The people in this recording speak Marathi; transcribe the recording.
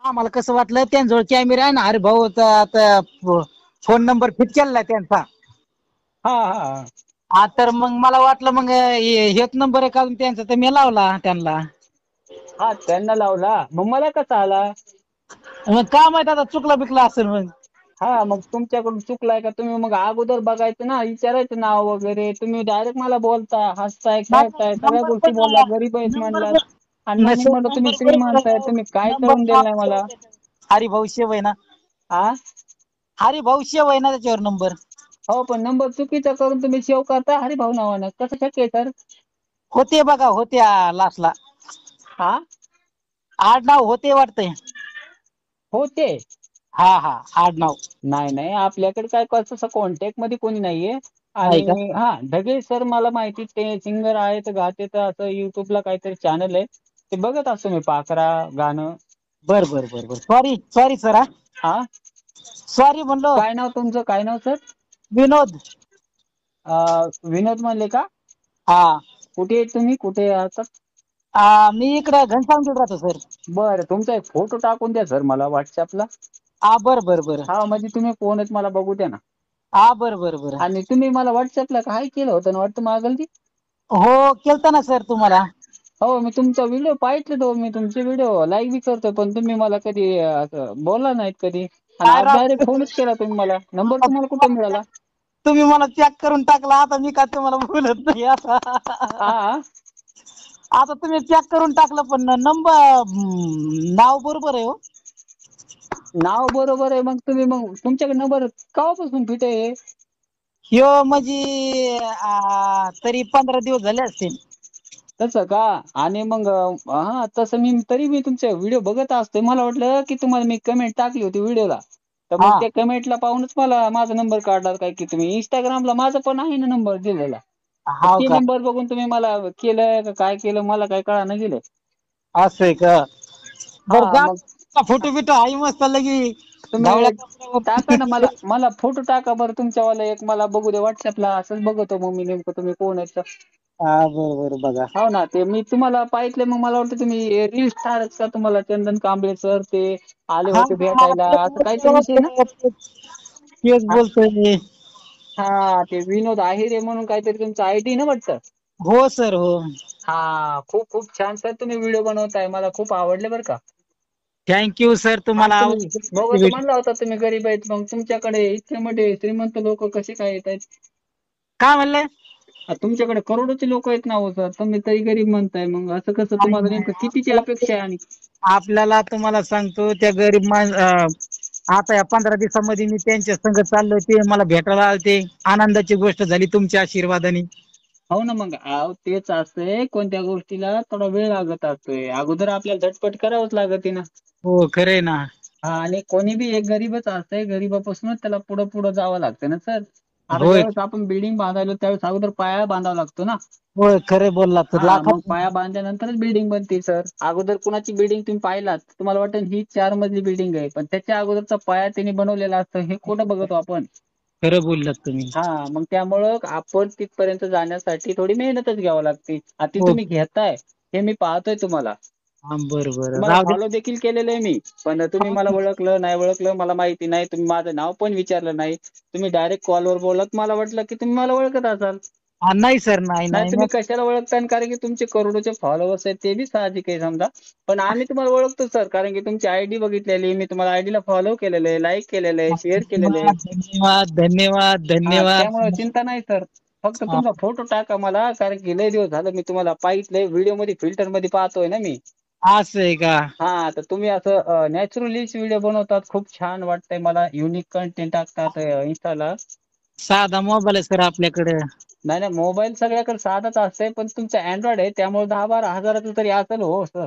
आम्हाला कसं वाटलं त्यांजवळ कॅमेरा आहे ना, अरे भाऊ आता फोन नंबर फिट केलेला त्यांचा. हा हा हा. हा तर मग मला वाटलं मग हेच नंबर आहे का त्यांचा, तर मी लावला त्यांना. हा त्यांना लावला, मग मला कसा आला? मग काय माहित आता चुकला बिकला असेल मग. हा मग तुमच्याकडून चुकलाय का, तुम्ही मग अगोदर बघायचं ना, विचारायचं नाव वगैरे. तुम्ही डायरेक्ट मला बोलता, हसताय खेळताय सगळ्या नंबर गोष्टी बोलला, पण गरीब आहेस नंबर म्हणलात. पण आणि मग मी नसेल म्हणतो तुम्ही नंबर बरोबर श्रीमंत आहे, आहे. तुम्ही काय नंबर करून दिलं नाही मला. हरिभाऊ शेव आहे ना. आ. हरिभाऊ शेव आहे ना त्याच्यावर नंबर. हो पण नंबर चुकीचा करून तुम्ही सेव्ह करता हरिभाऊ नावानं, कसं शक्य आहे सर? होते बघा होते लास्टला. हा. आडनाव होते वाटतंय. होते. हा हा आडनाव. नाही नाही आपल्याकडे काय तसं कॉन्टॅक्ट मध्ये कोणी नाहीये. नाही आणि का हा ढगे सर मला माहिती ते सिंगर आहेत, गातेत असं युट्यूबला काहीतरी चॅनल आहे. ते बघत असतो मी पाकरा गाणं. बर बर बर बर, सॉरी सॉरी सर हा. हा. सॉरी म्हणलो. काय नाव तुमचं, काय नाव सर? विनोद. विनोद म्हणले का? हा. कुठे आहेत तुम्ही, कुठे राहतात? मी इकडं घनसावंगीला राहतो सर. बरं तुमचा एक फोटो टाकून द्या सर मला व्हॉट्सअपला. हा बरं बरं बरं. हा म्हणजे तुम्ही कोण आहेत मला बघू द्या ना. हा बरं बरं बरं. आणि तुम्ही मला व्हॉट्सअपला हाय केलं होतं ना वाटतं मागलती. हो केलता ना सर तुम्हाला. हो मी तुमचा व्हिडिओ पाहितले, तो मी तुमचे व्हिडिओ लाईक बी करतो, पण तुम्ही मला कधी बोलला नाहीत कधी. आणि काय आज राव डायरेक्ट फोनच केला तुम्ही मला, नंबर तुम्हाला कुठे मिळाला? तुम्ही मला चेक करून टाकला, आता मी काय तुम्हाला बोलत नाही आता. हा. आता तुम्ही चेक करून टाकलं, पण नंबर नाव बरोबर आहे हो. नाव बरोबर आहे, मग तुम्ही मग तुमच्याकडे नंबर केव्हापासून फिट आहे? ह्यो म्हणजे तरी 15 दिवस झाले असतील. तसं का आणि मग हा तसं मी तरी मी तुमचे व्हिडिओ बघत असतोय, मला वाटलं की तुम्हाला मी कमेंट टाकली होती व्हिडिओला. तर मग हा त्या कमेंटला पाहूनच मला माझा नंबर काढला काय की तुम्ही. इंस्टाग्रामला माझा पण आहे ना नंबर दिलेला. हाव ते का नंबर बघून तुम्ही मला केलंय का काय केलं मला काय कळना गेलंय. असं आहे का, बरं हा जा मग फोटो बिटो आहे मस्त लगी. तुम्ही ढवळ्या टाका ना कपड्यावर मला फोटो टाका बरं तुमच्यावाला एक, मला बघू दे व्हॉट्सअपला. असंच बघतो मग मी नेमकं तुम्ही कोण आहेत तर. हा बरं बरं बघा. हो ना ते मी तुम्हाला पाहितले, मग मला वाटतं तुम्ही रील स्टार आहेत का, तुम्हाला चंदन कांबळे सर ते आले हा होते हा भेटायला असं काहीतरी विषय ना. तेच हा बोलतोय मी. हा ते विनोद आहिरे म्हणून काहीतरी तुमचं आयडी ना वाटतं. हो सर हो. हा खूप खूप छान सर तुम्ही व्हिडिओ बनवताय, मला खूप आवडले बरं का. थँक्यू सर हा तुम्हाला तुम्ही बघा तर आवडली. म्हणला होता तुम्ही गरीब आहेत, मग तुमच्याकडे इतके मोठे श्रीमंत लोक कसे काय येत आहेत? काय म्हणले? तुमच्याकडे करोडोचे लोक आहेत ना हो सर, तुम्ही तरी गरीब म्हणताय मग असं कसं, तुम्हाला नेमकं कितीची अपेक्षा आहे आणि? आपल्याला तुम्हाला सांगतो त्या गरीब आता या 15 दिवसामध्ये मी त्यांच्या संग चाललोय, ते मला भेटायला आलते. आनंदाची गोष्ट झाली तुमच्या आशीर्वादाने. हो ना मग तेच असतंय, कोणत्या गोष्टीला थोडा वेळ लागत असतोय. अगोदर आपल्याला झटपट करावंच लागते ना. हो खरंय ना. हा आणि कोणी बी एक गरीबच असतंय, गरीबापासूनच त्याला पुढं पुढं जावं लागतं ना सर. आता होय ज्यावेळेस आपण बिल्डिंग बांधायलो त्यावेळेस अगोदर पाया बांधावा लागतो ना. होय खरे बोलला तर हा मग लाखात पाया बांधल्यानंतरच बिल्डिंग बनते सर. अगोदर कुणाची बिल्डिंग तुम्ही पाहिलात, तुम्हाला वाटेल ही 4 मजली बिल्डिंग आहे, पण त्याच्या अगोदरचा पाया त्यांनी बनवलेला असतं हे कुठं बघतो आपण. खरं बोललात तुम्ही. हा मग त्यामुळं आपण तिथपर्यंत जाण्यासाठी थोडी मेहनतच घ्यावी लागते. ती हो तुम्ही घेताय हे मी पाहतोय तुम्हाला. हा बरं बरं तुम्हाला राहू दे. फॉलो देखील केलेलं आहे मी, पण तुम्ही मला ओळखलं नाही ओळखलं मला माहिती नाही. तुम्ही माझं नाव पण विचारलं नाही. तुम्ही डायरेक्ट कॉलवर बोलत, मला वाटलं की तुम्ही मला ओळखत असाल. नाही सर नाही नाही नाही तुम्ही कशाला ओळखताय, कारण की तुमचे करोडोचे फॉलोवर्स आहेत ते बी साहजिक आहे समजा. पण आम्ही तुम्हाला ओळखतो सर, कारण की तुमची आयडी बघितलेली, मी तुम्हाला आयडीला फॉलो केलेलं आहे, लाईक केलेलं आहे, शेअर केलेलं आहे. धन्यवाद धन्यवाद हा धन्यवाद. त्यामुळे चिंता नाही सर. फक्त हा, तुमचा फोटो टाका मला, कारण की लय दिवस झालं मी तुम्हाला पाहितलंय. व्हिडिओ मध्ये फिल्टर मध्ये पाहतोय ना मी. असं आहे का? हा तर तुम्ही असं नॅचरलीच व्हिडिओ बनवतात. खूप छान वाटतंय मला. युनिक कंटेंट टाकतात इंस्टाला. साधा मोबाईल आहे सर आपल्याकडे. नाही नाही मोबाईल सगळ्याकडे साधाच असतंय, पण तुमचा अँड्रॉइड आहे त्यामुळे 10-12 हजाराचं तरी असेल हो सर.